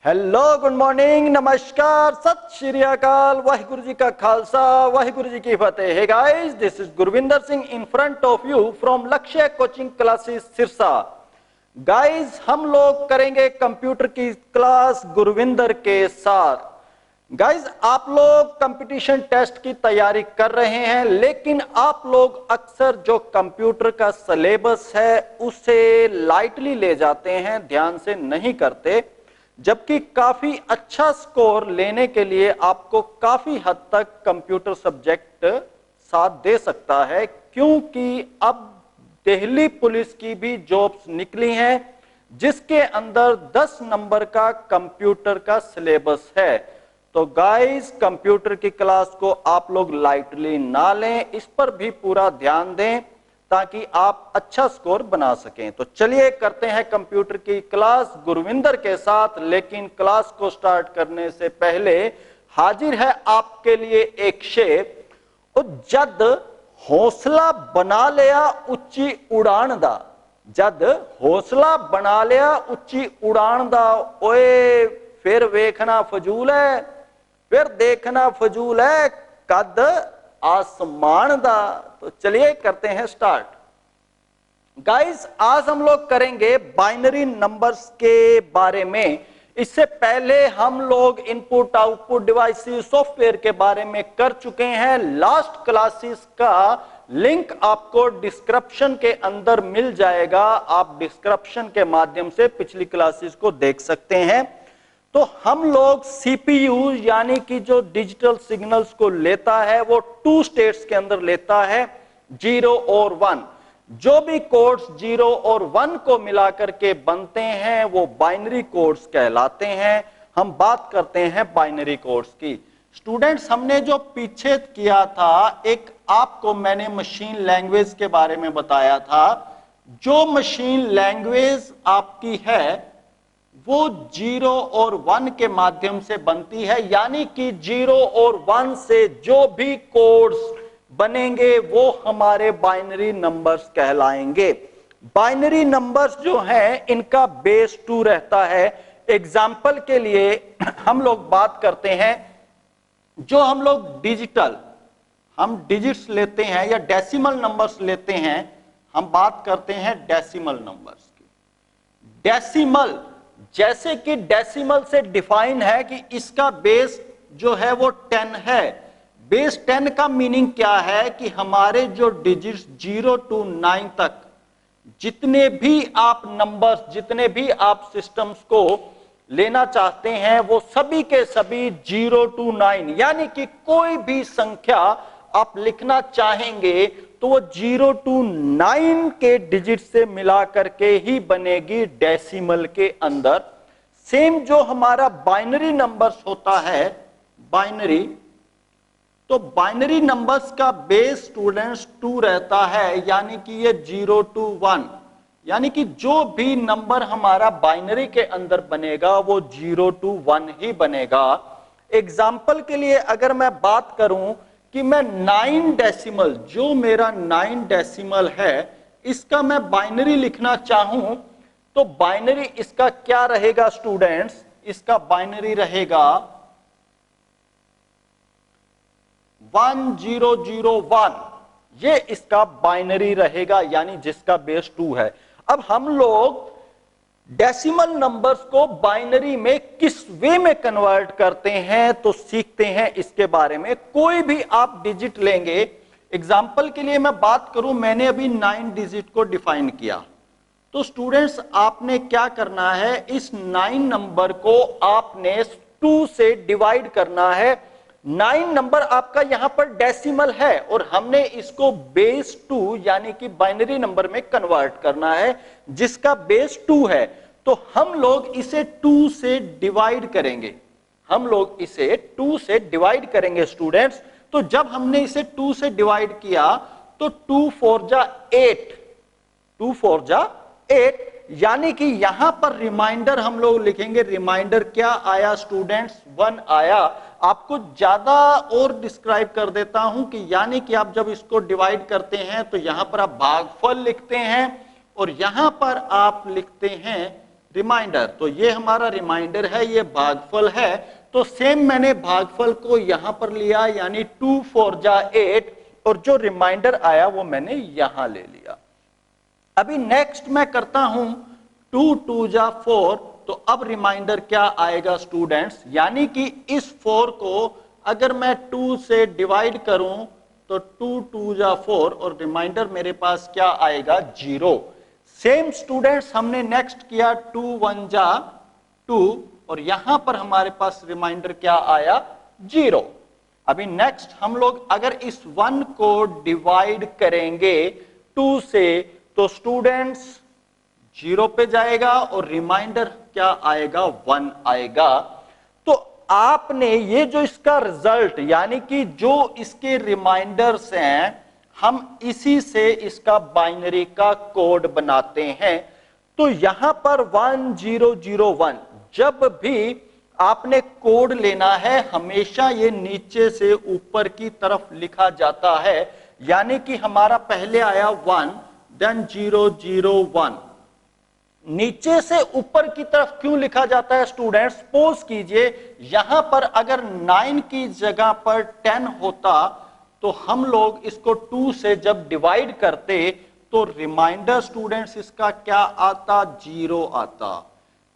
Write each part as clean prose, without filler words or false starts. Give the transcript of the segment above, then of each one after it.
Hello, good morning, नमस्कार, सत श्री अकाल, वाहिगुरु जी का खालसा, वाहिगुरु जी की फतेह। Hey guys, this is Gurvinder Singh in front of you from Lakshya coaching classes Sirsa. Guys, हम लोग करेंगे कंप्यूटर की क्लास गुरविंदर के साथ। गाइस, आप लोग कंपटीशन टेस्ट की तैयारी कर रहे हैं, लेकिन आप लोग अक्सर जो कंप्यूटर का सिलेबस है उसे लाइटली ले जाते हैं, ध्यान से नहीं करते, जबकि काफी अच्छा स्कोर लेने के लिए आपको काफी हद तक कंप्यूटर सब्जेक्ट साथ दे सकता है, क्योंकि अब दिल्ली पुलिस की भी जॉब्स निकली हैं जिसके अंदर 10 नंबर का कंप्यूटर का सिलेबस है। तो गाइस, कंप्यूटर की क्लास को आप लोग लाइटली ना लें, इस पर भी पूरा ध्यान दें ताकि आप अच्छा स्कोर बना सकें। तो चलिए करते हैं कंप्यूटर की क्लास गुरविंदर के साथ। लेकिन क्लास को स्टार्ट करने से पहले हाजिर है आपके लिए एक शेर। जद हौसला बना लिया उच्ची उड़ान दा, जद हौसला बना लिया उच्ची उड़ान दा, ओए फिर वेखना फजूल है, फिर देखना फजूल है कद आसमान दा। तो चलिए करते हैं स्टार्ट। गाइस, आज हम लोग करेंगे बाइनरी नंबर्स के बारे में। इससे पहले हम लोग इनपुट आउटपुट डिवाइसेस सॉफ्टवेयर के बारे में कर चुके हैं। लास्ट क्लासेस का लिंक आपको डिस्क्रिप्शन के अंदर मिल जाएगा, आप डिस्क्रिप्शन के माध्यम से पिछली क्लासेस को देख सकते हैं। तो हम लोग सीपीयू यानी कि जो डिजिटल सिग्नल्स को लेता है वो 2 स्टेट्स के अंदर लेता है, 0 और 1। जो भी कोड्स 0 और 1 को मिलाकर के बनते हैं वो बाइनरी कोड्स कहलाते हैं। हम बात करते हैं बाइनरी कोड्स की। स्टूडेंट्स, हमने जो पीछे किया था, एक आपको मैंने मशीन लैंग्वेज के बारे में बताया था। जो मशीन लैंग्वेज आपकी है वो 0 और 1 के माध्यम से बनती है, यानी कि 0 और 1 से जो भी कोड्स बनेंगे वो हमारे बाइनरी नंबर्स कहलाएंगे। बाइनरी नंबर्स जो हैं इनका बेस 2 रहता है। एग्जाम्पल के लिए हम लोग बात करते हैं, जो हम लोग हम डिजिट्स लेते हैं या डेसिमल नंबर्स लेते हैं, हम बात करते हैं डेसिमल नंबर्स की। डेसिमल, जैसे कि डेसिमल से डिफाइन है कि इसका बेस जो है वो 10 है। बेस 10 का मीनिंग क्या है कि हमारे जो डिजिट्स 0 to 9 तक जितने भी आप नंबर्स, जितने भी आप सिस्टम्स को लेना चाहते हैं वो सभी के सभी 0 to 9, यानी कि कोई भी संख्या आप लिखना चाहेंगे तो वो 0 to 9 के डिजिट से मिला करके ही बनेगी डेसिमल के अंदर। सेम जो हमारा बाइनरी नंबर्स होता है, बाइनरी, तो बाइनरी नंबर्स का बेस स्टूडेंट्स 2 रहता है, यानी कि ये 0 to 1, यानी कि जो भी नंबर हमारा बाइनरी के अंदर बनेगा वो 0 to 1 ही बनेगा। एग्जाम्पल के लिए अगर मैं बात करूं कि मैं 9 डेसिमल, जो मेरा 9 डेसिमल है, इसका मैं बाइनरी लिखना चाहूं तो बाइनरी इसका क्या रहेगा स्टूडेंट्स? इसका बाइनरी रहेगा 1001, ये इसका बाइनरी रहेगा, यानी जिसका बेस 2 है। अब हम लोग डेसिमल नंबर्स को बाइनरी में किस वे में कन्वर्ट करते हैं तो सीखते हैं इसके बारे में। कोई भी आप डिजिट लेंगे, एग्जाम्पल के लिए मैं बात करूं, मैंने अभी 9 डिजिट को डिफाइन किया, तो स्टूडेंट्स आपने क्या करना है, इस 9 नंबर को आपने 2 से डिवाइड करना है। 9 नंबर आपका यहां पर डेसिमल है और हमने इसको बेस 2 यानी कि बाइनरी नंबर में कन्वर्ट करना है जिसका बेस 2 है। तो हम लोग इसे 2 से डिवाइड करेंगे, हम लोग इसे 2 से डिवाइड करेंगे स्टूडेंट्स। तो जब हमने इसे 2 से डिवाइड किया तो 2 4 जा 8, 2 4 जा 8, यानी कि यहां पर रिमाइंडर हम लोग लिखेंगे। रिमाइंडर क्या आया स्टूडेंट्स? 1 आया। आपको ज्यादा और डिस्क्राइब कर देता हूं कि यानी कि आप जब इसको डिवाइड करते हैं तो यहां पर आप भागफल लिखते हैं और यहां पर आप लिखते हैं रिमाइंडर। तो ये हमारा रिमाइंडर है, ये भागफल है। तो सेम मैंने भागफल को यहां पर लिया, यानी 2 4 जा 8, और जो रिमाइंडर आया वो मैंने यहां ले लिया। अभी नेक्स्ट मैं करता हूं 2 2 जा 4, तो अब रिमाइंडर क्या आएगा स्टूडेंट्स, यानी कि इस 4 को अगर मैं 2 से डिवाइड करूं तो 2 2 जा 4, और रिमाइंडर मेरे पास क्या आएगा, 0। सेम स्टूडेंट्स हमने नेक्स्ट किया 2 1 जा 2, और यहां पर हमारे पास रिमाइंडर क्या आया, 0। अभी नेक्स्ट हम लोग अगर इस 1 को डिवाइड करेंगे 2 से, तो स्टूडेंट्स 0 पे जाएगा और रिमाइंडर क्या आएगा, 1 आएगा। तो आपने ये जो इसका रिजल्ट, यानी कि जो इसके रिमाइंडर्स हैं, हम इसी से इसका बाइनरी का कोड बनाते हैं। तो यहां पर 1001, जब भी आपने कोड लेना है हमेशा ये नीचे से ऊपर की तरफ लिखा जाता है, यानी कि हमारा पहले आया 1, देन 001, नीचे से ऊपर की तरफ क्यों लिखा जाता है स्टूडेंट्स, सपोज कीजिए यहां पर अगर 9 की जगह पर 10 होता, तो हम लोग इसको 2 से जब डिवाइड करते तो रिमाइंडर स्टूडेंट्स इसका क्या आता, 0 आता।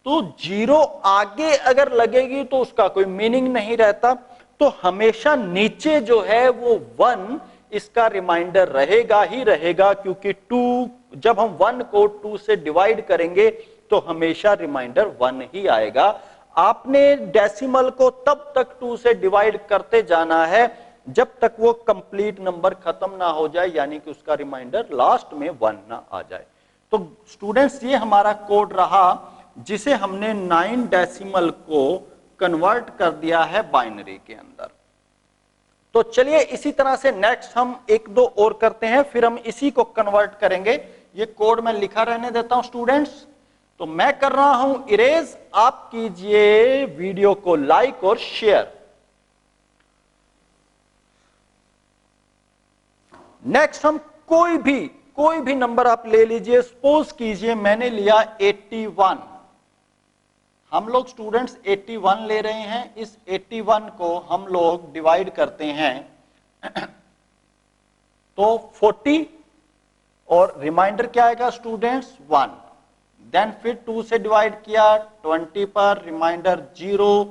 तो 0 आगे अगर लगेगी तो उसका कोई मीनिंग नहीं रहता। तो हमेशा नीचे जो है वो 1 इसका रिमाइंडर रहेगा ही रहेगा, क्योंकि 2, जब हम 1 को 2 से डिवाइड करेंगे तो हमेशा रिमाइंडर 1 ही आएगा। आपने डेसिमल को तब तक 2 से डिवाइड करते जाना है जब तक वो कंप्लीट नंबर खत्म ना हो जाए, यानी कि उसका रिमाइंडर लास्ट में 1 ना आ जाए। तो स्टूडेंट्स ये हमारा कोड रहा जिसे हमने 9 डेसिमल को कन्वर्ट कर दिया है बाइनरी के अंदर। तो चलिए इसी तरह से नेक्स्ट हम 1 2 और करते हैं, फिर हम इसी को कन्वर्ट करेंगे। ये कोड मैं लिखा रहने देता हूं स्टूडेंट्स। तो मैं कर रहा हूं इरेज, आप कीजिए वीडियो को लाइक और शेयर। नेक्स्ट हम कोई भी नंबर आप ले लीजिए, सपोज कीजिए मैंने लिया 81। हम लोग स्टूडेंट्स 81 ले रहे हैं। इस 81 को हम लोग डिवाइड करते हैं तो 40, और रिमाइंडर क्या आएगा स्टूडेंट्स, 1। देन फिर 2 से डिवाइड किया 20 पर, रिमाइंडर 0।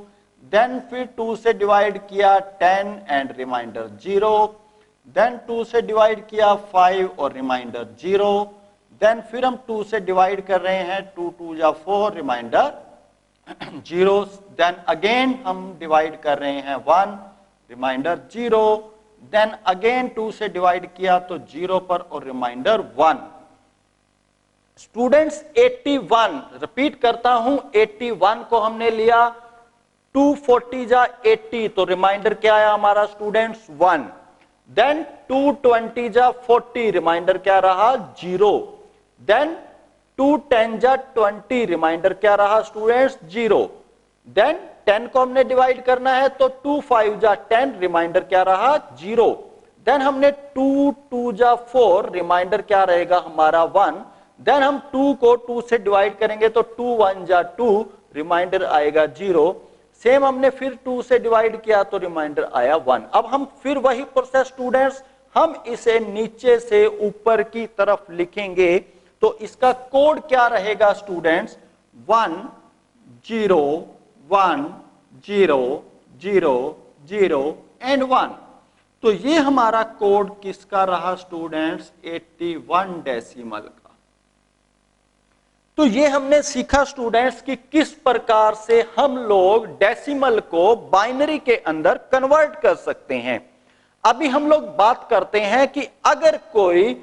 देन फिर 2 से डिवाइड किया 10 एंड रिमाइंडर 0। देन 2 से डिवाइड किया 5 और रिमाइंडर 0। देन फिर हम 2 से डिवाइड कर रहे हैं, 2 2 जा 4, रिमाइंडर 0। देन अगेन हम डिवाइड कर रहे हैं 1, रिमाइंडर 0। देन अगेन 2 से डिवाइड किया तो 0 पर और रिमाइंडर 1। स्टूडेंट्स 81, रिपीट करता हूं, 81 को हमने लिया, 2 40 जा 80, तो रिमाइंडर क्या आया हमारा स्टूडेंट्स, 1। देन 2 20 जा 40, रिमाइंडर क्या रहा, 0। देन 2 10 जा 20, रिमाइंडर क्या रहा स्टूडेंट्स, 0। देन 10 को हमने डिवाइड करना है तो 2 5 जा 10, रिमाइंडर क्या रहा, 0। देन हमने 2 2 जा 4, रिमाइंडर क्या रहेगा हमारा, 1। देन हम 2 को 2 से डिवाइड करेंगे तो 2 1 जा 2, रिमाइंडर आएगा 0। सेम हमने फिर 2 से डिवाइड किया तो रिमाइंडर आया 1। अब हम फिर वही प्रोसेस स्टूडेंट्स, हम इसे नीचे से ऊपर की तरफ लिखेंगे। तो इसका कोड क्या रहेगा स्टूडेंट्स, 1 0 1 0 0 0 एंड 1। तो ये हमारा कोड किसका रहा स्टूडेंट्स, 81 डेसिमल का। तो ये हमने सीखा स्टूडेंट्स कि किस प्रकार से हम लोग डेसिमल को बाइनरी के अंदर कन्वर्ट कर सकते हैं। अभी हम लोग बात करते हैं कि अगर कोई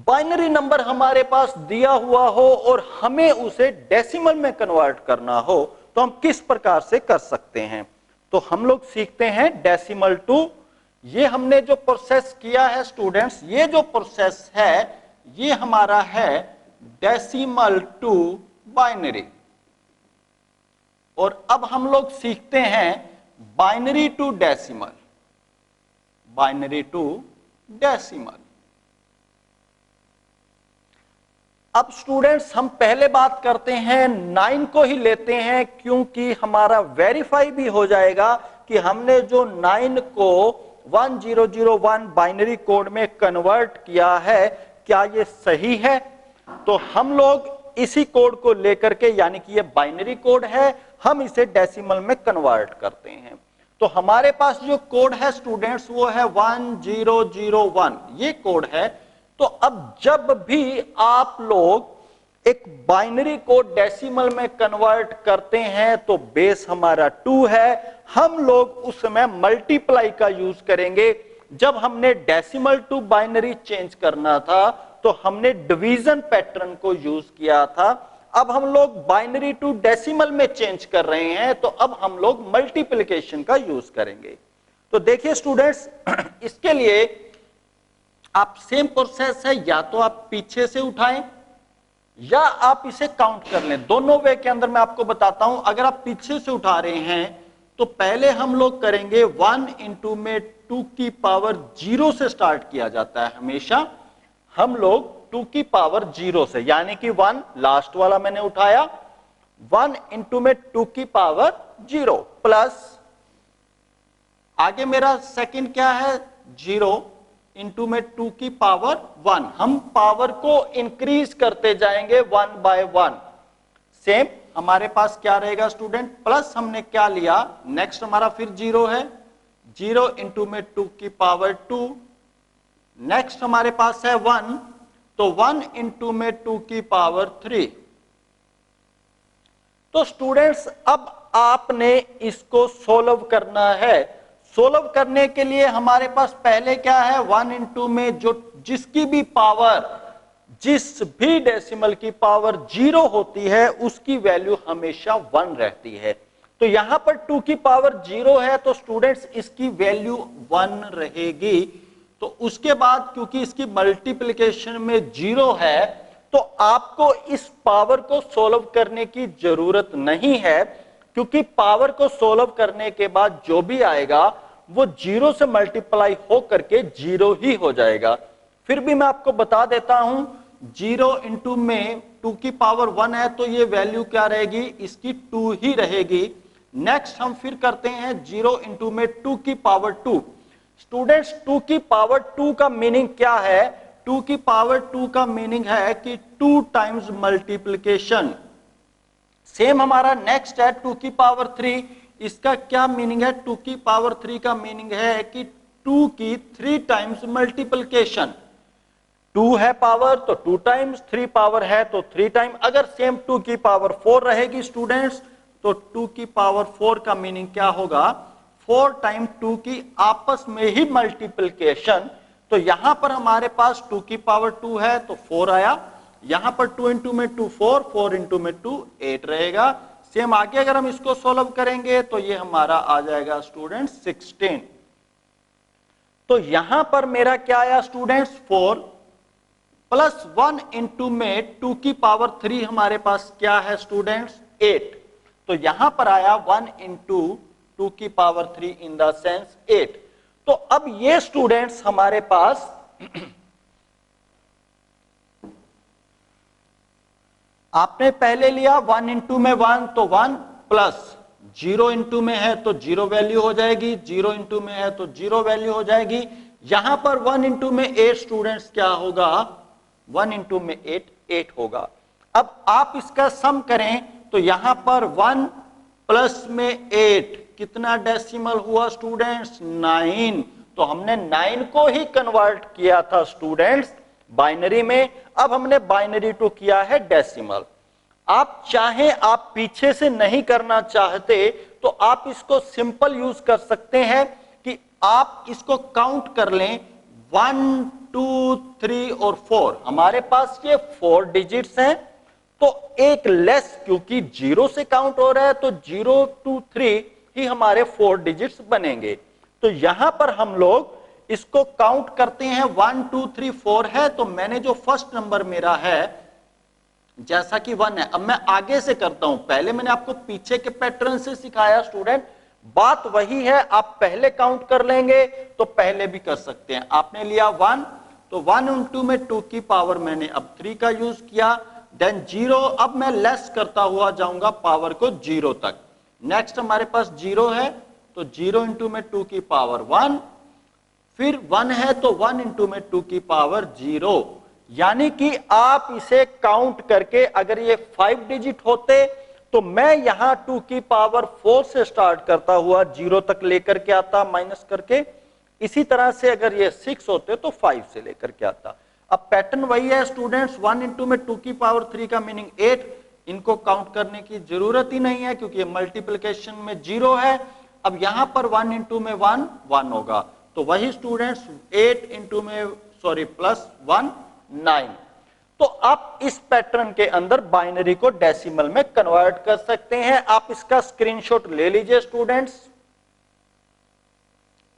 बाइनरी नंबर हमारे पास दिया हुआ हो और हमें उसे डेसिमल में कन्वर्ट करना हो तो हम किस प्रकार से कर सकते हैं। तो हम लोग सीखते हैं डेसिमल टू। ये हमने जो प्रोसेस किया है स्टूडेंट्स, ये जो प्रोसेस है ये हमारा है डेसिमल टू बाइनरी। और अब हम लोग सीखते हैं binary to decimal, binary to decimal. अब स्टूडेंट्स हम पहले बात करते हैं 9 को ही लेते हैं, क्योंकि हमारा वेरीफाई भी हो जाएगा कि हमने जो 9 को 1001 बाइनरी कोड में कन्वर्ट किया है क्या ये सही है। तो हम लोग इसी कोड को लेकर के, यानी कि ये बाइनरी कोड है, हम इसे डेसिमल में कन्वर्ट करते हैं। तो हमारे पास जो कोड है स्टूडेंट्स वो है 1001, ये कोड है। तो अब जब भी आप लोग एक बाइनरी कोड डेसिमल में कन्वर्ट करते हैं तो बेस हमारा 2 है, हम लोग उस समय मल्टीप्लाई का यूज करेंगे। जब हमने डेसिमल टू बाइनरी चेंज करना था तो हमने डिवीजन पैटर्न को यूज किया था। अब हम लोग बाइनरी टू डेसिमल में चेंज कर रहे हैं, तो अब हम लोग मल्टीप्लिकेशन का यूज करेंगे। तो देखिए स्टूडेंट्स, इसके लिए आप सेम प्रोसेस है, या तो आप पीछे से उठाएं या आप इसे काउंट कर लें। दोनों वे के अंदर मैं आपको बताता हूं। अगर आप पीछे से उठा रहे हैं तो पहले हम लोग करेंगे 1 इंटू में 2 की पावर 0 से स्टार्ट किया जाता है हमेशा। हम लोग 2 की पावर 0 से, यानी कि 1 लास्ट वाला मैंने उठाया, 1 इंटू में 2 की पावर 0 प्लस आगे मेरा सेकंड क्या है 0 इंटू में 2 की पावर 1। हम पावर को इंक्रीज करते जाएंगे 1 बाय 1। सेम हमारे पास क्या रहेगा स्टूडेंट, प्लस हमने क्या लिया, नेक्स्ट हमारा फिर 0 है, 0 इंटू में 2 की पावर 2। नेक्स्ट हमारे पास है 1, तो 1 इंटू में 2 की पावर 3। तो स्टूडेंट्स अब आपने इसको सोल्व करना है। सोल्व करने के लिए हमारे पास पहले क्या है, 1 इंटू में जो जिसकी भी पावर, जिस भी डेसिमल की पावर 0 होती है उसकी वैल्यू हमेशा 1 रहती है। तो यहां पर 2 की पावर 0 है तो स्टूडेंट्स इसकी वैल्यू 1 रहेगी। तो उसके बाद क्योंकि इसकी मल्टीप्लिकेशन में 0 है तो आपको इस पावर को सोल्व करने की जरूरत नहीं है, क्योंकि पावर को सोल्व करने के बाद जो भी आएगा वो 0 से मल्टीप्लाई हो करके 0 ही हो जाएगा। फिर भी मैं आपको बता देता हूं, 0 इंटू में 2 की पावर 1 है तो ये वैल्यू क्या रहेगी, इसकी 2 ही रहेगी। नेक्स्ट हम फिर करते हैं 0 इंटू में 2 की पावर 2। स्टूडेंट्स 2 की पावर 2 का मीनिंग क्या है, 2 की पावर 2 का मीनिंग है कि 2 टाइम्स मल्टीप्लिकेशन। सेम हमारा नेक्स्ट है 2 की पावर 3, इसका क्या मीनिंग है, 2 की पावर 3 का मीनिंग है कि 2 की 3 टाइम्स मल्टीप्लिकेशन। 2 है पावर तो 2 टाइम्स, 3 पावर है तो 3 टाइम। अगर सेम 2 की पावर 4 रहेगी स्टूडेंट्स तो 2 की पावर 4 का मीनिंग क्या होगा, 4 टाइम 2 की आपस में ही मल्टीप्लिकेशन। तो यहां पर हमारे पास 2 की पावर 2 है तो 4 आया, यहां पर 2 इंटू में 2 4, 4 इंटू में 2 8 रहेगा। सेम आगे अगर हम इसको सोल्व करेंगे तो ये हमारा आ जाएगा स्टूडेंट 16। तो यहां पर मेरा क्या आया स्टूडेंट्स 4 प्लस 1 इंटू में 2 की पावर 3 हमारे पास क्या है स्टूडेंट्स 8। तो यहां पर आया 1 इंटू 2 की पावर 3 इन द सेंस 8। तो अब ये स्टूडेंट्स हमारे पास आपने पहले लिया 1 इंटू में 1 तो 1 प्लस 0 इंटू में है तो 0 वैल्यू हो जाएगी, 0 इंटू में है तो 0 वैल्यू हो जाएगी। यहां पर 1 इंटू में 8 स्टूडेंट्स क्या होगा, 1 इंटू में 8 8 होगा। अब आप इसका सम करें तो यहां पर 1 प्लस में 8 कितना डेसिमल हुआ स्टूडेंट्स 9। तो हमने 9 को ही कन्वर्ट किया था स्टूडेंट्स बाइनरी में, अब हमने बाइनरी टू किया है डेसिमल। आप चाहें, आप पीछे से नहीं करना चाहते तो आप इसको सिंपल यूज कर सकते हैं कि आप इसको काउंट कर लें 1 2 3 और 4। हमारे पास ये 4 डिजिट्स हैं तो एक लेस, क्योंकि 0 से काउंट हो रहा है तो 0 2 3 ही हमारे 4 डिजिट्स बनेंगे। तो यहां पर हम लोग इसको काउंट करते हैं 1 2 3 4 है तो मैंने जो फर्स्ट नंबर मेरा है जैसा कि 1 है, अब मैं आगे से करता हूं। पहले मैंने आपको पीछे के पैटर्न से सिखाया स्टूडेंट, बात वही है। आप पहले काउंट कर लेंगे तो पहले भी कर सकते हैं। आपने लिया 1 तो 1 इंटू में 2 की पावर मैंने अब 3 का यूज किया, देन 0, अब मैं लेस करता हुआ जाऊंगा पावर को 0 तक। नेक्स्ट हमारे पास 0 है, तो 0 इंटू में 2 की पावर 1, फिर 1 है तो 1 इंटू में 2 की पावर 0। यानी कि आप इसे काउंट करके अगर ये 5 डिजिट होते तो मैं यहां 2 की पावर 4 से स्टार्ट करता हुआ 0 तक लेकर के आता माइनस करके। इसी तरह से अगर ये 6 होते तो 5 से लेकर के आता। अब पैटर्न वही है स्टूडेंट्स, 1 इंटू में 2 की पावर 3 का मीनिंग 8, इनको काउंट करने की जरूरत ही नहीं है क्योंकि ये मल्टीप्लिकेशन में 0 है। अब यहां पर 1 इंटू में 1 1 होगा, तो वही स्टूडेंट्स 8 इंटू में प्लस 1 9। तो आप इस पैटर्न के अंदर बाइनरी को डेसिमल में कन्वर्ट कर सकते हैं। आप इसका स्क्रीनशॉट ले लीजिए स्टूडेंट्स,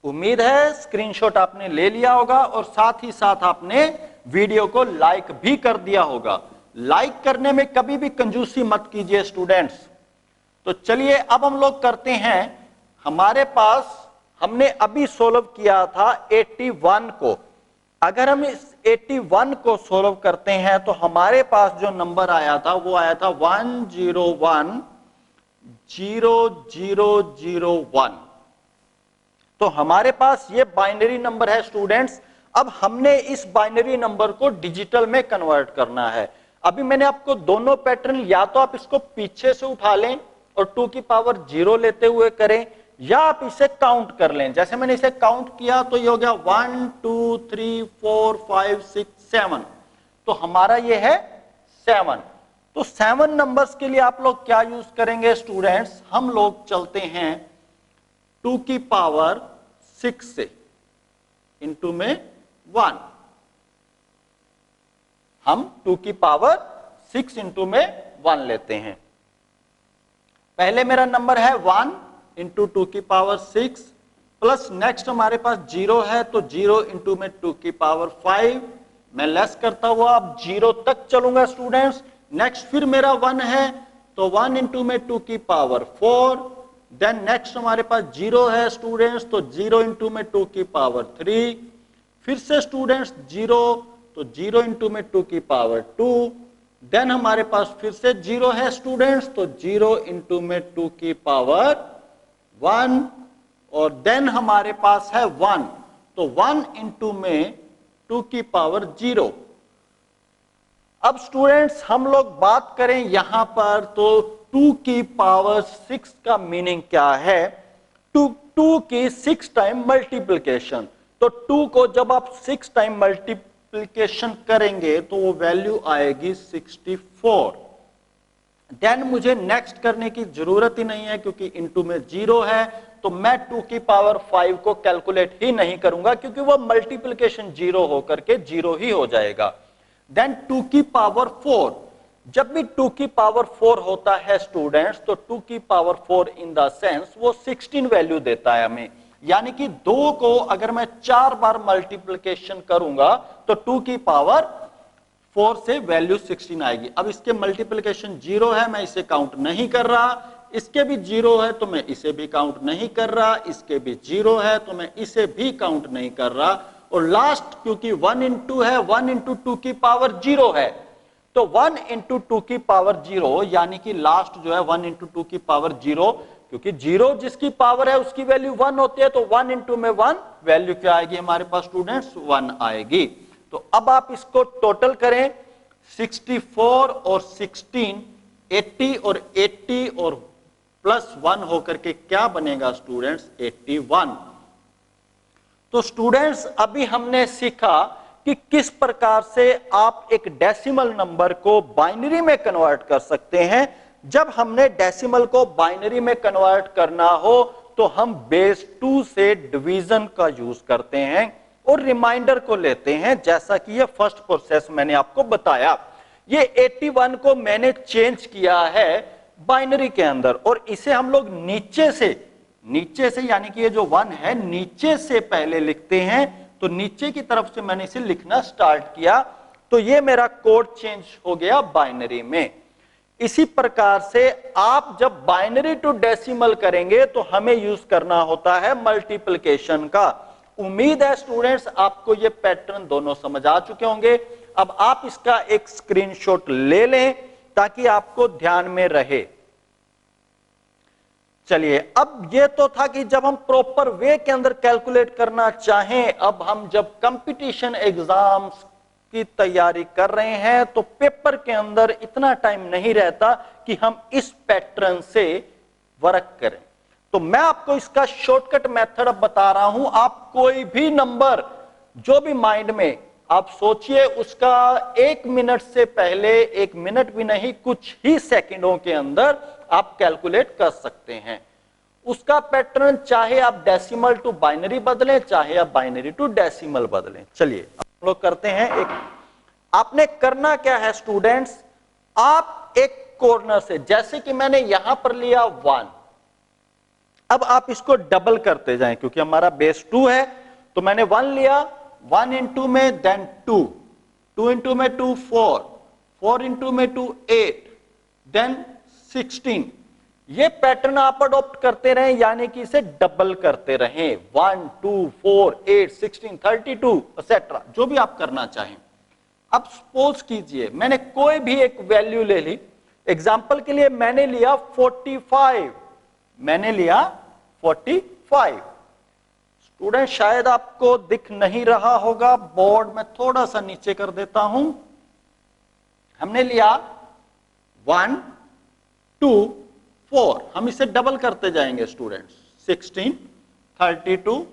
उम्मीद है स्क्रीनशॉट आपने ले लिया होगा और साथ ही साथ आपने वीडियो को लाइक भी कर दिया होगा। लाइक करने में कभी भी कंजूसी मत कीजिए स्टूडेंट्स। तो चलिए अब हम लोग करते हैं, हमारे पास हमने अभी सोल्व किया था 81 को। अगर हम इस 81 को सोल्व करते हैं तो हमारे पास जो नंबर आया था वो आया था 1010001। तो हमारे पास ये बाइनरी नंबर है स्टूडेंट्स। अब हमने इस बाइनरी नंबर को डिजिटल में कन्वर्ट करना है। अभी मैंने आपको दोनों पैटर्न, या तो आप इसको पीछे से उठा लें और 2 की पावर 0 लेते हुए करें, या आप इसे काउंट कर लें। जैसे मैंने इसे काउंट किया तो ये हो गया 1 2 3 4 5 6 7, तो हमारा ये है 7। तो 7 नंबर्स के लिए आप लोग क्या यूज करेंगे स्टूडेंट्स, हम लोग चलते हैं 2 की पावर 6 से, इंटू में 1। हम 2 की पावर 6 इंटू में 1 लेते हैं। पहले मेरा नंबर है 1 इंटू 2 की पावर 6 प्लस नेक्स्ट हमारे पास 0 है, तो 0 इंटू में 2 की पावर 5। मैं लेस करता हुआ अब 0 तक चलूंगा स्टूडेंट्स। नेक्स्ट फिर मेरा 1 है, तो 1 इंटू में 2 की पावर 4। देन नेक्स्ट हमारे पास 0 है स्टूडेंट्स, तो 0 इंटू में 2 की पावर 3। फिर से स्टूडेंट्स 0, तो 0 इंटू में 2 की पावर 2। देन हमारे पास फिर से 0 है स्टूडेंट्स, तो 0 इंटू में 2 की पावर 1। और देन हमारे पास है 1, तो 1 इंटू में 2 की पावर 0। अब स्टूडेंट्स हम लोग बात करें यहां पर, तो 2 की पावर 6 का मीनिंग क्या है, 2 की 6 टाइम मल्टीप्लिकेशन। तो 2 को जब आप 6 टाइम मल्टीप्लिकेशन करेंगे तो वो वैल्यू आएगी 64। देन मुझे नेक्स्ट करने की जरूरत ही नहीं है क्योंकि इंटू में 0 है, तो मैं 2 की पावर 5 को कैलकुलेट ही नहीं करूंगा क्योंकि वो मल्टीप्लिकेशन 0 होकर के 0 ही हो जाएगा। देन 2 की पावर 4, जब भी 2 की पावर 4 होता है स्टूडेंट्स, तो 2 की पावर 4 इन द सेंस वो 16 वैल्यू देता है हमें। यानी कि 2 को अगर मैं 4 बार मल्टीप्लिकेशन करूंगा तो 2 की पावर 4 से वैल्यू 16 आएगी। अब इसके मल्टीप्लिकेशन 0 है, मैं इसे काउंट नहीं कर रहा। इसके भी 0 है तो मैं इसे भी काउंट नहीं कर रहा। इसके भी 0 है तो मैं इसे भी काउंट नहीं कर रहा। और लास्ट क्योंकि 1 इंटू है, 1 इंटू 2 की पावर 0 है, तो 1 इंटू 2 की पावर 0, यानी कि लास्ट जो है 1 इंटू 2 की पावर 0, क्योंकि 0 जिसकी पावर है उसकी वैल्यू 1 होती है, तो 1 इंटू में 1 वैल्यू क्या आएगी हमारे पास स्टूडेंट्स, 1 आएगी। तो अब आप इसको टोटल करें, 64 और 16, 80 और 80 और प्लस 1 होकर के क्या बनेगा स्टूडेंट्स, 81। तो स्टूडेंट्स अभी हमने सीखा कि किस प्रकार से आप एक डेसिमल नंबर को बाइनरी में कन्वर्ट कर सकते हैं। जब हमने डेसिमल को बाइनरी में कन्वर्ट करना हो तो हम बेस 2 से डिवीजन का यूज करते हैं और रिमाइंडर को लेते हैं, जैसा कि ये फर्स्ट प्रोसेस मैंने आपको बताया। ये 81 को मैंने चेंज किया है बाइनरी के अंदर, और इसे हम लोग नीचे से यानी कि ये जो 1 है नीचे से पहले लिखते हैं। तो नीचे की तरफ से मैंने इसे लिखना स्टार्ट किया, तो ये मेरा कोड चेंज हो गया बाइनरी में। इसी प्रकार से आप जब बाइनरी टू डेसिमल करेंगे तो हमें यूज करना होता है मल्टीप्लिकेशन का, उम्मीद है स्टूडेंट्स आपको ये पैटर्न दोनों समझ आ चुके होंगे। अब आप इसका एक स्क्रीनशॉट ले लें ताकि आपको ध्यान में रहे। चलिए, अब ये तो था कि जब हम प्रॉपर वे के अंदर कैलकुलेट करना चाहें, अब हम जब कंपटीशन एग्जाम्स की तैयारी कर रहे हैं तो पेपर के अंदर इतना टाइम नहीं रहता कि हम इस पैटर्न से वर्क करें। तो मैं आपको इसका शॉर्टकट मेथड अब बता रहा हूं। आप कोई भी नंबर जो भी माइंड में आप सोचिए, उसका 1 मिनट से पहले, 1 मिनट भी नहीं, कुछ ही सेकंडों के अंदर आप कैलकुलेट कर सकते हैं उसका पैटर्न। चाहे आप डेसिमल टू बाइनरी बदलें, चाहे आप बाइनरी टू डेसिमल बदलें। चलिए हम लोग करते हैं। एक आपने करना क्या है स्टूडेंट्स, आप एक कॉर्नर से, जैसे कि मैंने यहां पर लिया 1, अब आप इसको डबल करते जाएं क्योंकि हमारा बेस 2 है। तो मैंने 1 लिया, 1 इंटू में देन 2, 2 इंटू में 2 4, 4 इंटू में 2 8, देन 16। ये पैटर्न आप अडॉप्ट करते रहें, यानी कि इसे डबल करते रहें। 1 2 4 8 16 32 एक्सेट्रा, जो भी आप करना चाहें। अब सपोज कीजिए मैंने कोई भी एक वैल्यू ले ली। एग्जाम्पल के लिए मैंने लिया 45, मैंने लिया 45। स्टूडेंट शायद आपको दिख नहीं रहा होगा, बोर्ड में थोड़ा सा नीचे कर देता हूं। हमने लिया 1 2 4, हम इसे डबल करते जाएंगे स्टूडेंट्स। 16 32।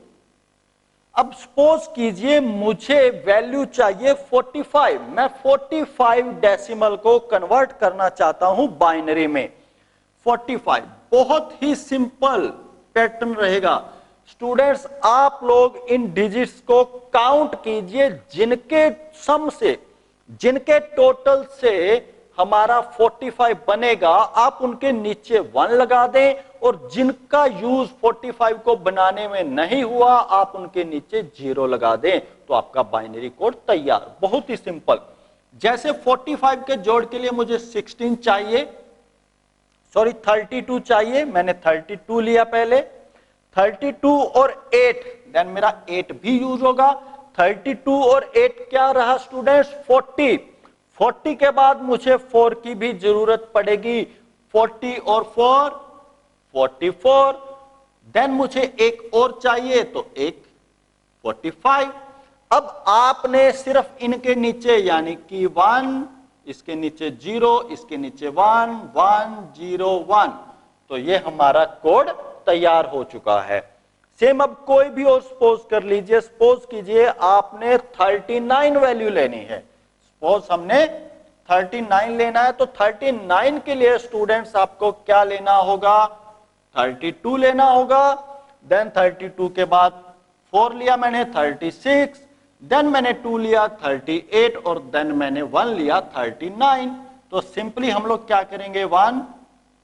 अब सपोज कीजिए मुझे वैल्यू चाहिए 45, मैं 45 डेसिमल को कन्वर्ट करना चाहता हूं बाइनरी में। 45 बहुत ही सिंपल पैटर्न रहेगा स्टूडेंट्स। आप लोग इन डिजिट्स को काउंट कीजिए, जिनके सम से, जिनके टोटल से हमारा 45 बनेगा, आप उनके नीचे 1 लगा दें, और जिनका यूज 45 को बनाने में नहीं हुआ, आप उनके नीचे 0 लगा दें, तो आपका बाइनरी कोड तैयार। बहुत ही सिंपल। जैसे 45 के जोड़ के लिए मुझे 16 चाहिए, सॉरी 32 चाहिए, मैंने 32 लिया पहले। 32 और 8, देन मेरा 8 भी यूज होगा। 32 और 8 क्या रहा स्टूडेंट्स? 40। 40 के बाद मुझे 4 की भी जरूरत पड़ेगी। 40 और 4 44, देन मुझे एक और चाहिए, तो एक 45। अब आपने सिर्फ इनके नीचे, यानी कि 1, इसके नीचे 0, इसके नीचे 1 1 0 1, तो ये हमारा कोड तैयार हो चुका है। सेम अब कोई भी और सपोज कर लीजिए। सपोज कीजिए आपने 39 वैल्यू लेनी है। सपोज हमने 39 लेना है, तो 39 के लिए स्टूडेंट्स आपको क्या लेना होगा? 32 लेना होगा। देन 32 के बाद 4 लिया मैंने, 36, देन मैंने 2 लिया 38, और देन मैंने 1 लिया 39। तो सिंपली हम लोग क्या करेंगे? 1,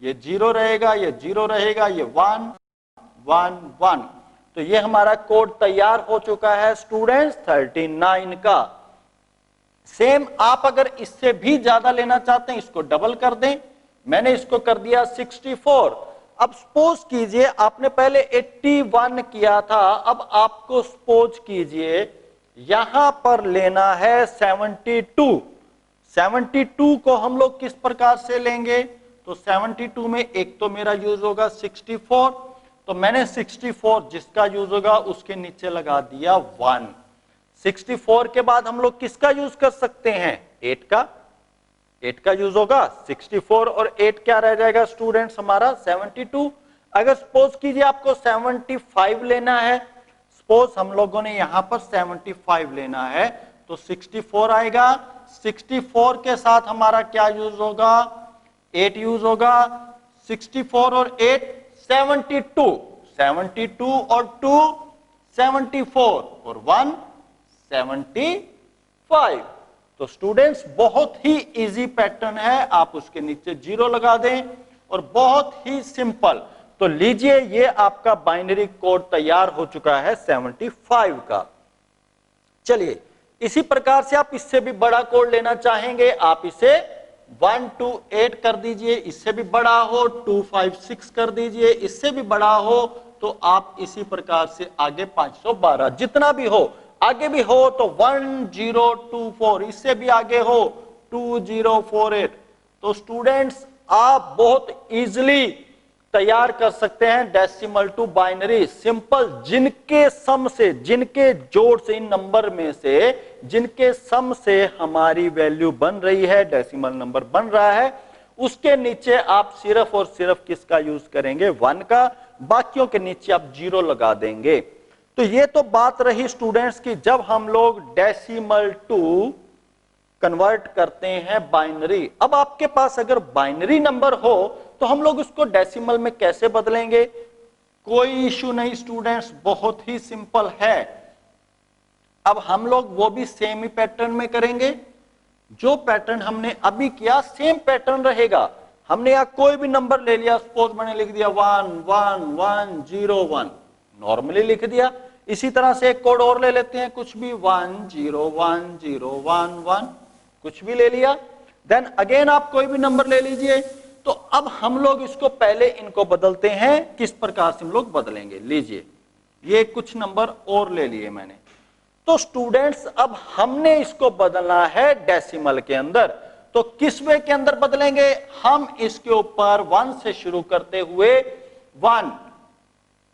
ये 0 रहेगा, ये 0 रहेगा, ये 1 1 1। तो ये हमारा कोड तैयार हो चुका है स्टूडेंट्स 39 का। सेम आप अगर इससे भी ज्यादा लेना चाहते हैं, इसको डबल कर दें। मैंने इसको कर दिया 64। अब सपोज कीजिए आपने पहले 81 किया था, अब आपको सपोज कीजिए यहां पर लेना है 72। 72 को हम लोग किस प्रकार से लेंगे? तो 72 में एक तो मेरा यूज होगा 64, तो मैंने 64 जिसका यूज होगा उसके नीचे लगा दिया 1। 64 के बाद हम लोग किसका यूज कर सकते हैं? 8 का। 8 का यूज होगा। 64 और 8 क्या रह जाएगा स्टूडेंट्स? हमारा 72। अगर सपोज कीजिए आपको 75 लेना है, सपोज हम लोगों ने यहां पर 75 लेना है, तो 64 आएगा। 64 के साथ हमारा क्या यूज होगा? 8 यूज होगा। 64 और 8 72, 72 और 2 74, और 1 75। तो स्टूडेंट्स बहुत ही इजी पैटर्न है, आप उसके नीचे 0 लगा दें, और बहुत ही सिंपल। तो लीजिए ये आपका बाइनरी कोड तैयार हो चुका है 75 का। चलिए इसी प्रकार से आप इससे भी बड़ा कोड लेना चाहेंगे, आप इसे 1 to 8 कर दीजिए, इससे भी बड़ा हो 256 कर दीजिए, इससे भी बड़ा हो तो आप इसी प्रकार से आगे 512 जितना भी हो, आगे भी हो तो 1024, इससे भी आगे हो 2048। तो स्टूडेंट्स आप बहुत इजीली तैयार कर सकते हैं डेसिमल टू बाइनरी। सिंपल, जिनके सम से, जिनके जोड़ से, इन नंबर में से जिनके सम से हमारी वैल्यू बन रही है, डेसिमल नंबर बन रहा है, उसके नीचे आप सिर्फ और सिर्फ किसका यूज करेंगे? 1 का। बाकियों के नीचे आप 0 लगा देंगे। तो ये तो बात रही स्टूडेंट्स की जब हम लोग डेसिमल टू कन्वर्ट करते हैं बाइनरी। अब आपके पास अगर बाइनरी नंबर हो तो हम लोग उसको डेसिमल में कैसे बदलेंगे? कोई इश्यू नहीं स्टूडेंट्स, बहुत ही सिंपल है। अब हम लोग वो भी सेम ही पैटर्न में करेंगे। जो पैटर्न हमने अभी किया सेम पैटर्न रहेगा। हमने यहां कोई भी नंबर ले लिया, सपोज मैंने लिख दिया 11101, नॉर्मली लिख दिया। इसी तरह से एक कोड और ले लेते हैं, कुछ भी 101011, कुछ भी ले लिया। देन अगेन आप कोई भी नंबर ले लीजिए। तो अब हम लोग इसको पहले इनको बदलते हैं। किस प्रकार से हम लोग बदलेंगे? लीजिए, ये कुछ नंबर और ले लिए मैंने। तो स्टूडेंट्स अब हमने इसको बदलना है डेसिमल के अंदर। तो किस वे के अंदर बदलेंगे? हम इसके ऊपर 1 से शुरू करते हुए 1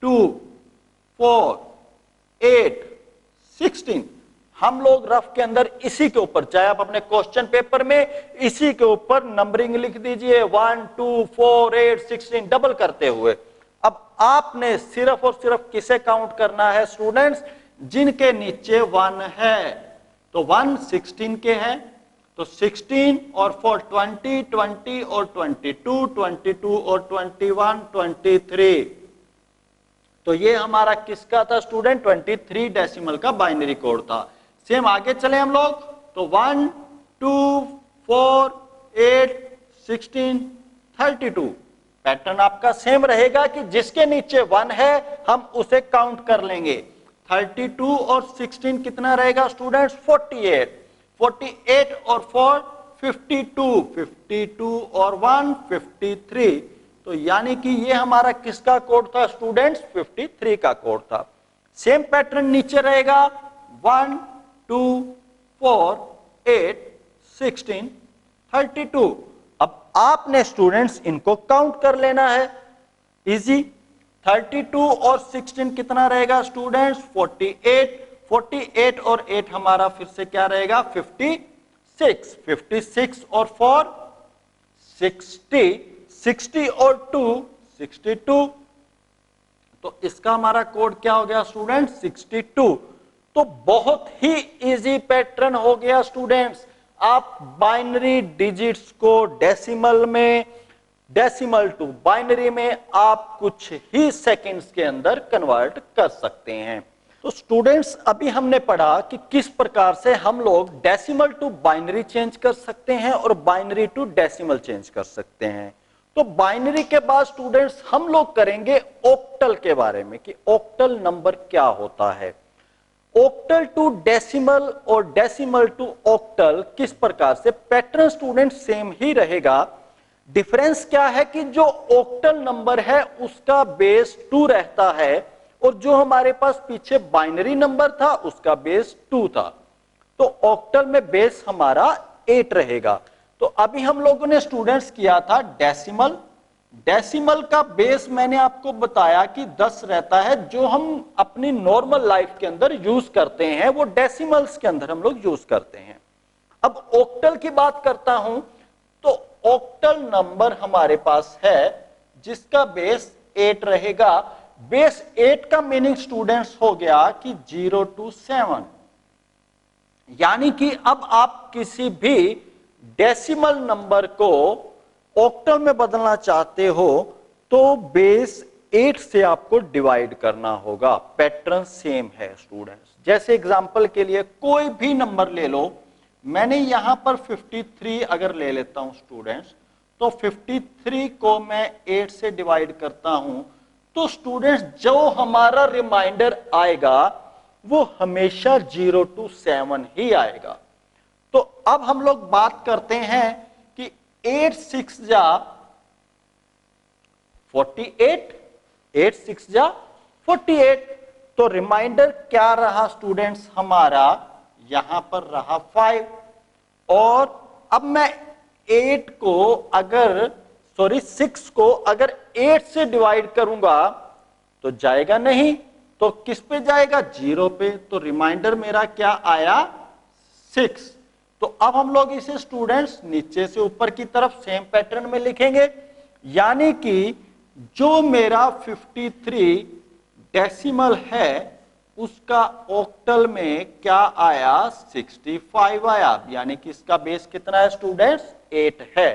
2 4 8 16 हम लोग रफ के अंदर इसी के ऊपर, चाहे आप अपने क्वेश्चन पेपर में इसी के ऊपर नंबरिंग लिख दीजिए 1 2 4 8 16 डबल करते हुए। अब आपने सिर्फ और सिर्फ किसे काउंट करना है स्टूडेंट्स? जिनके नीचे 1 है। तो 1 16 के हैं, तो 16 और 4 20, 20 और 22, 22 और 21, 23। तो ये हमारा किसका था स्टूडेंट? 23 डेसिमल का बाइनरी कोड था। सेम आगे चले हम लोग, तो 1 2 4 8 16 32। पैटर्न आपका सेम रहेगा कि जिसके नीचे 1 है हम उसे काउंट कर लेंगे। 32 और 16 कितना रहेगा स्टूडेंट्स? 48। 48 और 4 52, 52 और 1 53। तो यानी कि ये हमारा किसका कोड था स्टूडेंट्स? 53 का कोड था। सेम पैटर्न नीचे रहेगा 1 2 4 8 16 32। अब आपने स्टूडेंट्स इनको काउंट कर लेना है, इजी। 32 और 16 कितना रहेगा स्टूडेंट्स? 48। 48 और 8 हमारा फिर से क्या रहेगा? 56। 56 और 4 60, 60 और 2 62। तो इसका हमारा कोड क्या हो गया स्टूडेंट्स? 62। तो बहुत ही इजी पैटर्न हो गया स्टूडेंट्स। आप बाइनरी डिजिट्स को डेसिमल में, डेसिमल टू बाइनरी में आप कुछ ही सेकंड्स के अंदर कन्वर्ट कर सकते हैं। तो स्टूडेंट्स अभी हमने पढ़ा कि किस प्रकार से हम लोग डेसिमल टू बाइनरी चेंज कर सकते हैं और बाइनरी टू डेसिमल चेंज कर सकते हैं। तो बाइनरी के बाद स्टूडेंट्स हम लोग करेंगे ऑक्टल के बारे में कि ऑक्टल नंबर क्या होता है। ऑक्टल टू डेसिमल और डेसिमल टू ऑक्टल किस प्रकार से, पैटर्न स्टूडेंट सेम ही रहेगा। डिफरेंस क्या है कि जो ऑक्टल नंबर है उसका बेस 2 रहता है और जो हमारे पास पीछे बाइनरी नंबर था उसका बेस 2 था। तो ऑक्टल में बेस हमारा 8 रहेगा। तो अभी हम लोगों ने स्टूडेंट्स किया था डेसिमल। डेसिमल का बेस मैंने आपको बताया कि 10 रहता है, जो हम अपनी नॉर्मल लाइफ के अंदर यूज करते हैं वो डेसिमल्स के अंदर हम लोग यूज करते हैं। अब ऑक्टल की बात करता हूं तो ऑक्टल नंबर हमारे पास है जिसका बेस 8 रहेगा। बेस 8 का मीनिंग स्टूडेंट्स हो गया कि 0 to 7। यानी कि अब आप किसी भी डेसिमल नंबर को ऑक्टल में बदलना चाहते हो तो बेस 8 से आपको डिवाइड करना होगा। पैटर्न सेम है स्टूडेंट्स। जैसे एग्जांपल के लिए कोई भी नंबर ले लो, मैंने यहां पर 53 अगर ले लेता हूं स्टूडेंट्स, तो 53 को मैं 8 से डिवाइड करता हूं तो स्टूडेंट्स जो हमारा रिमाइंडर आएगा वो हमेशा 0 to 7 ही आएगा। तो अब हम लोग बात करते हैं कि 8 6 जा 48, 8 6 जा 48। तो रिमाइंडर क्या रहा स्टूडेंट्स हमारा, यहां पर रहा 5। और अब मैं 8 को अगर 6 को अगर 8 से डिवाइड करूंगा तो जाएगा नहीं, तो किस पे जाएगा, 0 पे। तो रिमाइंडर मेरा क्या आया, 6। तो अब हम लोग इसे स्टूडेंट्स नीचे से ऊपर की तरफ सेम पैटर्न में लिखेंगे, यानी कि जो मेरा 53 डेसिमल है उसका ऑक्टल में क्या आया, 65 आया, यानी कि इसका बेस कितना है स्टूडेंट्स, 8 है।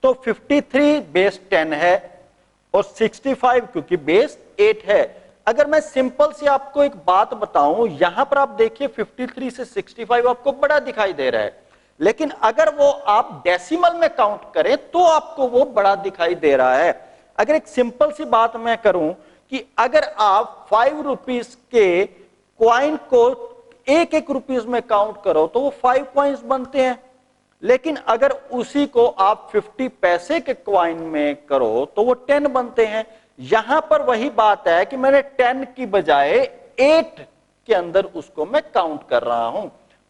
तो 53 बेस 10 है और 65 क्योंकि बेस 8 है। अगर मैं सिंपल से आपको एक बात बताऊं, यहां पर आप देखिए 53 से 65 आपको बड़ा दिखाई दे रहा है, लेकिन अगर वो आप डेसिमल में काउंट करें तो आपको वो बड़ा दिखाई दे रहा है। अगर एक सिंपल सी बात मैं करूं कि अगर आप 5 रुपीज के क्वाइन को एक एक रुपीज में काउंट करो तो वो 5 कॉइन्स बनते हैं, लेकिन अगर उसी को आप 50 पैसे के क्वाइन में करो तो वो 10 बनते हैं। यहां पर वही बात है कि मैंने 10 की बजाय 8 के अंदर उसको मैं काउंट कर रहा हूं,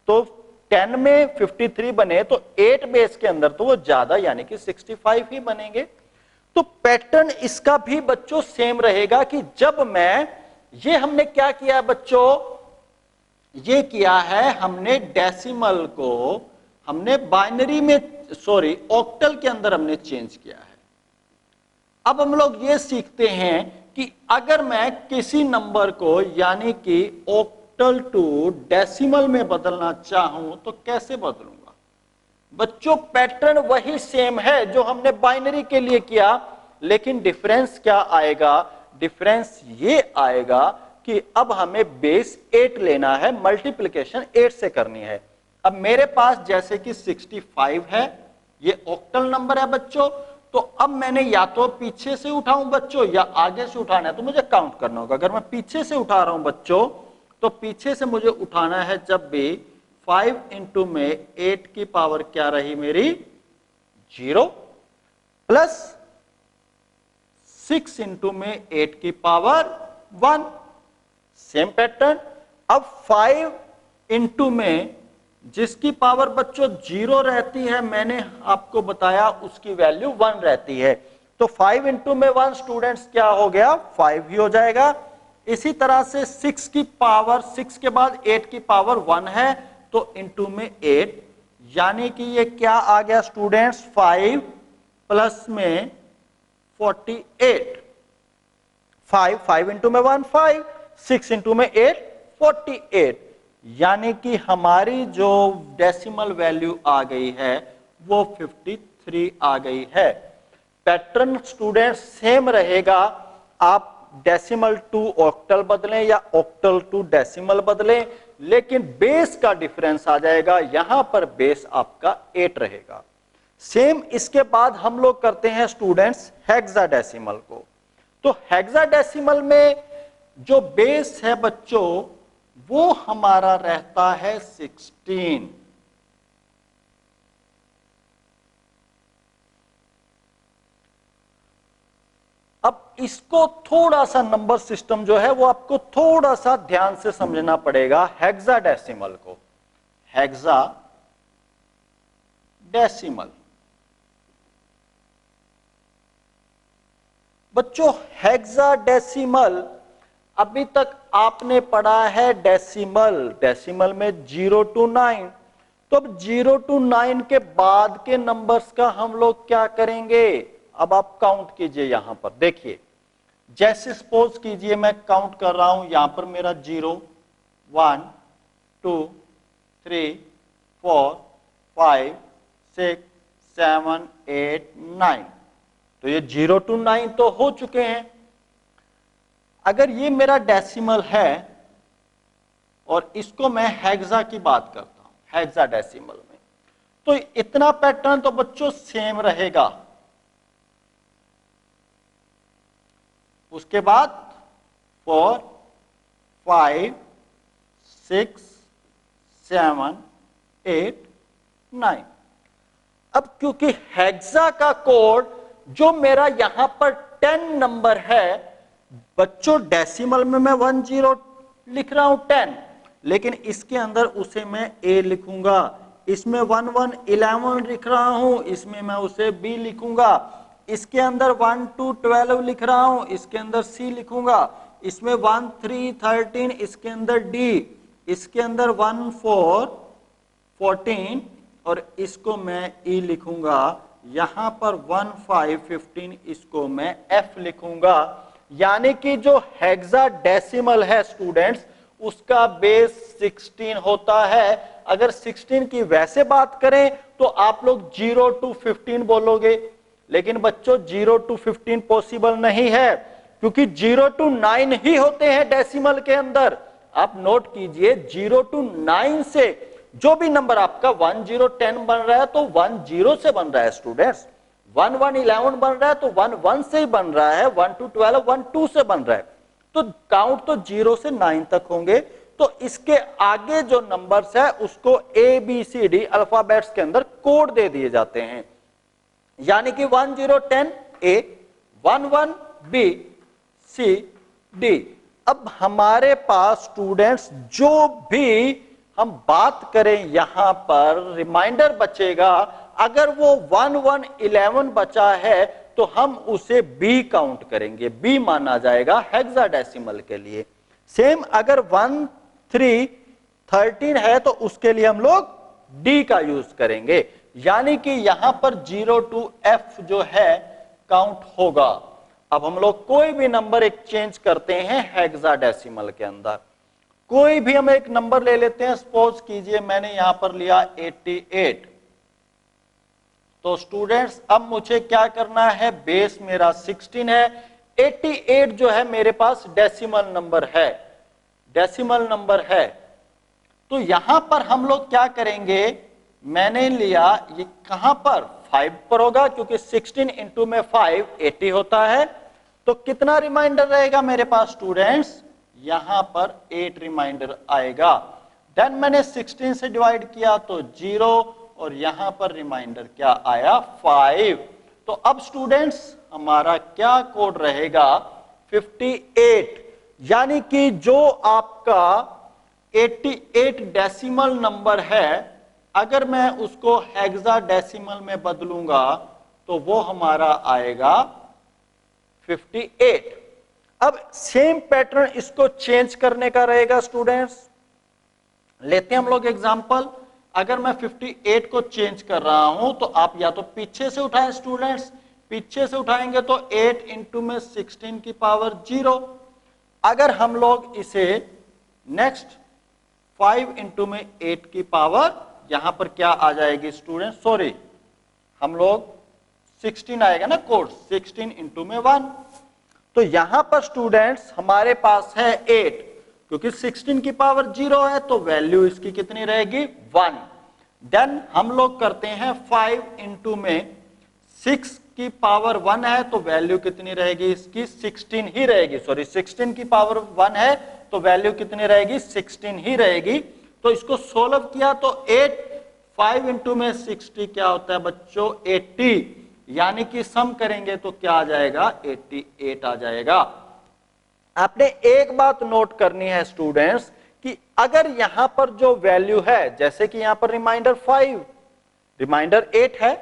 तो 10 में 53 बने तो 8 बेस के अंदर तो वो ज्यादा यानी कि 65 ही बनेंगे। तो पैटर्न इसका भी बच्चों सेम रहेगा कि जब मैं, ये हमने क्या किया है बच्चों, ये किया है हमने डेसिमल को हमने बाइनरी में ऑक्टल के अंदर हमने चेंज किया है। अब हम लोग ये सीखते हैं कि अगर मैं किसी नंबर को यानी कि ऑक्टल टू डेसिमल में बदलना चाहूं तो कैसे बदलूंगा। बच्चों पैटर्न वही सेम है जो हमने बाइनरी के लिए किया, लेकिन डिफरेंस क्या आएगा, डिफरेंस ये आएगा कि अब हमें बेस 8 लेना है, मल्टीप्लिकेशन 8 से करनी है। अब मेरे पास जैसे कि 65 है, ये ऑक्टल नंबर है बच्चों, तो अब मैंने या तो पीछे से उठाऊं बच्चों या आगे से उठाना है, तो मुझे काउंट करना होगा। अगर मैं पीछे से उठा रहा हूं बच्चों तो पीछे से मुझे उठाना है जब भी 5 इंटू में 8 की पावर क्या रही मेरी 0 प्लस 6 इंटू में 8 की पावर 1, सेम पैटर्न। अब 5 इंटू में जिसकी पावर बच्चों 0 रहती है, मैंने आपको बताया उसकी वैल्यू 1 रहती है, तो 5 इंटू में 1 स्टूडेंट्स क्या हो गया 5 ही हो जाएगा। इसी तरह से 6 की पावर 6 के बाद 8 की पावर 1 है, तो इंटू में 8, यानी कि ये क्या आ गया स्टूडेंट्स 5 प्लस में 48। 5 इंटू में 1 5, 6 इंटू में 8 48, यानी कि हमारी जो डेसिमल वैल्यू आ गई है वो 53 आ गई है। पैटर्न स्टूडेंट सेम रहेगा, आप डेसिमल टू ऑक्टल बदलें या ऑक्टल टू डेसिमल बदलें, लेकिन बेस का डिफरेंस आ जाएगा। यहां पर बेस आपका 8 रहेगा। सेम इसके बाद हम लोग करते हैं स्टूडेंट्स हेक्साडेसिमल को। तो हेक्साडेसिमल में जो बेस है बच्चों वो हमारा रहता है 16। अब इसको थोड़ा सा नंबर सिस्टम जो है वो आपको थोड़ा सा ध्यान से समझना पड़ेगा। हेक्साडेसिमल को, हेक्साडेसिमल बच्चों, हेक्साडेसिमल अभी तक आपने पढ़ा है डेसिमल, डेसिमल में 0 to 9। तो अब 0 to 9 के बाद के नंबर्स का हम लोग क्या करेंगे, अब आप काउंट कीजिए। यहां पर देखिए, जैसे सपोज कीजिए मैं काउंट कर रहा हूं, यहां पर मेरा 0 1 2 3 4 5 6 7 8 9, तो ये 0 to 9 तो हो चुके हैं। अगर ये मेरा डेसिमल है और इसको मैं हेक्सा की बात करता हूं, हेक्साडेसिमल में, तो इतना पैटर्न तो बच्चों सेम रहेगा। उसके बाद 4 5 6 7 8 9। अब क्योंकि हेक्सा का कोड जो मेरा यहां पर 10 नंबर है, बच्चों डेसिमल में मैं 10 लिख रहा हूं 10, लेकिन इसके अंदर उसे मैं a लिखूंगा। इसमें 1 1 11 लिख रहा हूं, इसमें मैं उसे b लिखूंगा। इसके अंदर 1 2 12 लिख रहा हूं, इसके अंदर c लिखूंगा। इसमें 1 3 13, इसके अंदर d। इसके अंदर 1 4 14 और इसको मैं e लिखूंगा। यहां पर 1 5 15, इसको मैं f लिखूंगा। यानी कि जो हेक्साडेसिमल है स्टूडेंट्स, उसका बेस 16 होता है। अगर 16 की वैसे बात करें तो आप लोग 0 to 15 बोलोगे, लेकिन बच्चों 0 to 15 पॉसिबल नहीं है, क्योंकि 0 to 9 ही होते हैं डेसिमल के अंदर। आप नोट कीजिए 0 to 9 से जो भी नंबर आपका 1 0 10 बन रहा है तो 1 0 से बन रहा है स्टूडेंट्स। 1 1 11 बन रहा है तो 1 1 से ही बन रहा है। 1 2 12 1 2 से बन रहा है। तो काउंट तो 0 से 9 तक होंगे। तो इसके आगे जो नंबर्स है उसको A B C D alphabets के अंदर कोड दे दिए जाते हैं। यानी कि 1 0 10 ए, 1 1 बी, सी, डी। अब हमारे पास स्टूडेंट्स जो भी हम बात करें यहां पर रिमाइंडर बचेगा, अगर वो 1 1 11 बचा है तो हम उसे बी काउंट करेंगे, बी माना जाएगा हेक्साडेसिमल के लिए। सेम अगर 1 3 13 है तो उसके लिए हम लोग डी का यूज करेंगे। यानी कि यहां पर 0 to f जो है काउंट होगा। अब हम लोग कोई भी नंबर एक चेंज करते हैं हेक्साडेसिमल के अंदर। कोई भी हम एक नंबर ले लेते हैं, सपोज कीजिए मैंने यहां पर लिया 88। तो स्टूडेंट्स अब मुझे क्या करना है, बेस मेरा 16 है। 88 जो है मेरे पास डेसिमल नंबर है, डेसिमल नंबर है। तो यहां पर हम लोग क्या करेंगे, मैंने लिया ये कहां पर 5 पर होगा, क्योंकि 16 इंटू में 5 80 होता है। तो कितना रिमाइंडर रहेगा मेरे पास स्टूडेंट्स, यहां पर 8 रिमाइंडर आएगा। देन मैंने 16 से डिवाइड किया तो 0 और यहां पर रिमाइंडर क्या आया 5। तो अब स्टूडेंट्स हमारा क्या कोड रहेगा 58। यानी कि जो आपका 88 डेसिमल नंबर है, अगर मैं उसको हेक्साडेसिमल में बदलूंगा तो वो हमारा आएगा 58। अब सेम पैटर्न इसको चेंज करने का रहेगा स्टूडेंट्स। लेते हैं हम लोग एग्जांपल। अगर मैं 58 को चेंज कर रहा हूं तो आप या तो पीछे से उठाएं स्टूडेंट्स, पीछे से उठाएंगे तो 8 इंटू में 16 की पावर 0। अगर हम लोग इसे नेक्स्ट 5 इंटू में 8 की पावर, यहां पर क्या आ जाएगी स्टूडेंट, सॉरी हम लोग 16 आएगा ना कोड, 16 इंटू में 1। तो यहां पर स्टूडेंट्स हमारे पास है 8, क्योंकि 16 की पावर 0 है तो वैल्यू इसकी कितनी रहेगी 1। देन हम लोग करते हैं 5 इंटू में 6 की पावर 1 है तो वैल्यू कितनी रहेगी इसकी 16 ही रहेगी। सॉरी 16 की पावर 1 है तो वैल्यू कितनी रहेगी 16 ही रहेगी। तो इसको सोल्व किया तो 8 5 इंटू में 60 क्या होता है बच्चों 80। यानी कि सम करेंगे तो क्या आ जाएगा 88 आ जाएगा। आपने एक बात नोट करनी है स्टूडेंट्स कि अगर यहां पर जो वैल्यू है, जैसे कि यहां पर रिमाइंडर 5 रिमाइंडर 8 है,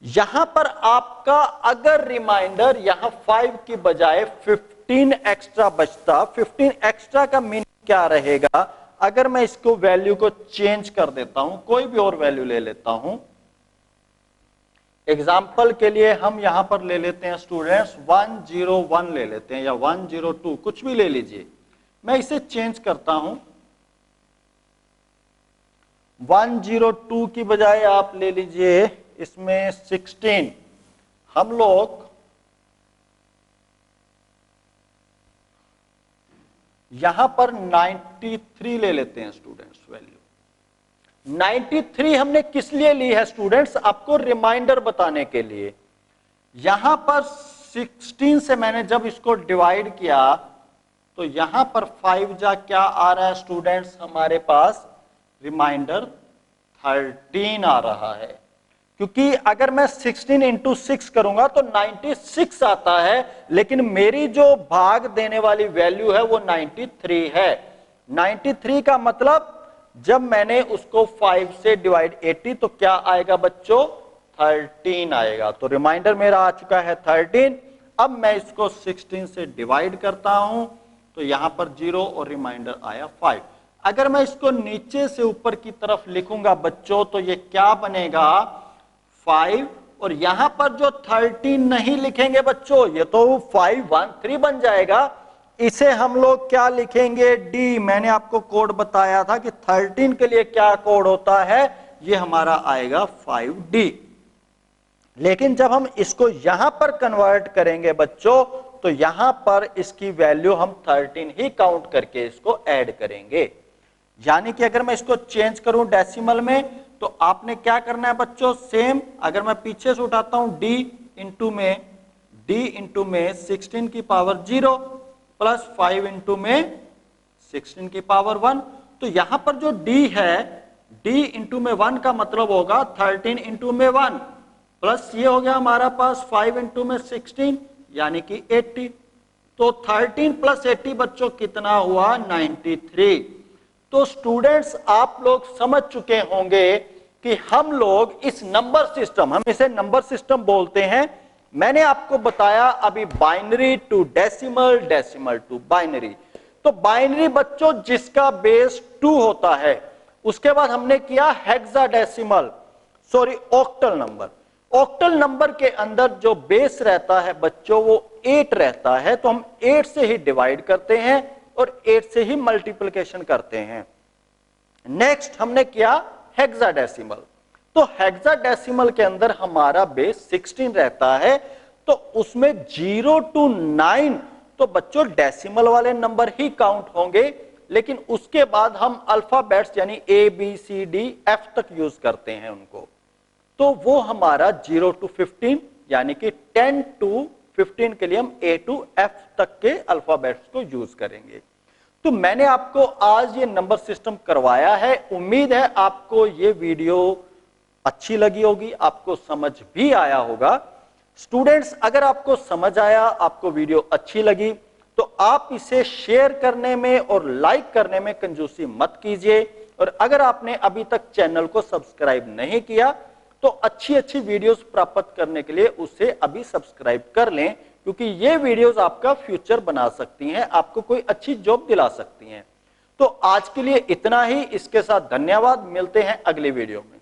यहां पर आपका अगर रिमाइंडर यहां 5 की बजाय 15 एक्स्ट्रा बचता, 15 एक्स्ट्रा का मीनिंग क्या रहेगा, अगर मैं इसको वैल्यू को चेंज कर देता हूं, कोई भी और वैल्यू ले लेता हूं। एग्जाम्पल के लिए हम यहां पर ले लेते हैं स्टूडेंट्स 101 ले लेते हैं या 102, कुछ भी ले लीजिए। मैं इसे चेंज करता हूं, 102 की बजाय आप ले लीजिए इसमें 16। हम लोग यहां पर 93 ले लेते हैं स्टूडेंट्स वैल्यू। 93 हमने किस लिए ली है स्टूडेंट्स, आपको रिमाइंडर बताने के लिए। यहां पर 16 से मैंने जब इसको डिवाइड किया तो यहां पर 5 जा क्या आ रहा है स्टूडेंट्स, हमारे पास रिमाइंडर 13 आ रहा है। क्योंकि अगर मैं 16 इंटू 6 करूंगा तो 96 आता है, लेकिन मेरी जो भाग देने वाली वैल्यू है वो 93 है। 93 का मतलब जब मैंने उसको 5 से डिवाइड 80 तो क्या आएगा बच्चों, 13 आएगा। तो रिमाइंडर मेरा आ चुका है 13। अब मैं इसको 16 से डिवाइड करता हूं तो यहां पर 0 और रिमाइंडर आया 5। अगर मैं इसको नीचे से ऊपर की तरफ लिखूंगा बच्चों तो ये क्या बनेगा, 5, और यहां पर जो 13 नहीं लिखेंगे बच्चों, ये तो 513 बन जाएगा। इसे हम लोग क्या लिखेंगे, डी। मैंने आपको कोड बताया था कि 13 के लिए क्या कोड होता है, ये हमारा आएगा 5D। लेकिन जब हम इसको यहां पर कन्वर्ट करेंगे बच्चों तो यहां पर इसकी वैल्यू हम 13 ही काउंट करके इसको ऐड करेंगे। यानी कि अगर मैं इसको चेंज करूं डेसिमल में तो आपने क्या करना है बच्चों, सेम। अगर मैं पीछे से उठाता हूं d इंटू में 16 की पावर 0 प्लस 5 इंटू में 16 की पावर 1, तो यहां पर जो d है, d इंटू में 1 का मतलब होगा 13 इंटू में 1 प्लस ये हो गया हमारा पास 5 इंटू में 16 यानी कि 80। तो 13 प्लस 80 बच्चों कितना हुआ, 93। तो स्टूडेंट्स आप लोग समझ चुके होंगे कि हम लोग इस नंबर सिस्टम, हम इसे नंबर सिस्टम बोलते हैं। मैंने आपको बताया अभी binary to decimal, decimal to binary. तो बाइनरी बच्चों जिसका बेस 2 होता है, उसके बाद हमने किया hexadecimal, sorry octal number. Octal number के अंदर जो बेस रहता है बच्चों वो 8 रहता है, तो हम 8 से ही डिवाइड करते हैं और 8 से ही मल्टीप्लिकेशन करते हैं। नेक्स्ट हमने किया हेक्साडेसिमल। तो हेक्साडेसिमल के अंदर हमारा बेस 16 रहता है, तो उसमें 0 to 9 तो बच्चों डेसिमल वाले नंबर ही काउंट होंगे, लेकिन उसके बाद हम अल्फाबेट्स यानी A B C D F तक यूज करते हैं उनको। तो वो हमारा 0 to 15 यानी कि 10 to 15 के लिए हम A to F तक के अल्फाबेट्स को यूज करेंगे। तो मैंने आपको आज ये नंबर सिस्टम करवाया है। उम्मीद है आपको ये वीडियो अच्छी लगी होगी, आपको समझ भी आया होगा। स्टूडेंट्स अगर आपको समझ आया, आपको वीडियो अच्छी लगी, तो आप इसे शेयर करने में और लाइक करने में कंजूसी मत कीजिए। और अगर आपने अभी तक चैनल को सब्सक्राइब नहीं किया तो अच्छी अच्छी वीडियोस प्राप्त करने के लिए उसे अभी सब्सक्राइब कर लें, क्योंकि ये वीडियोस आपका फ्यूचर बना सकती हैं, आपको कोई अच्छी जॉब दिला सकती हैं। तो आज के लिए इतना ही। इसके साथ धन्यवाद, मिलते हैं अगली वीडियो में।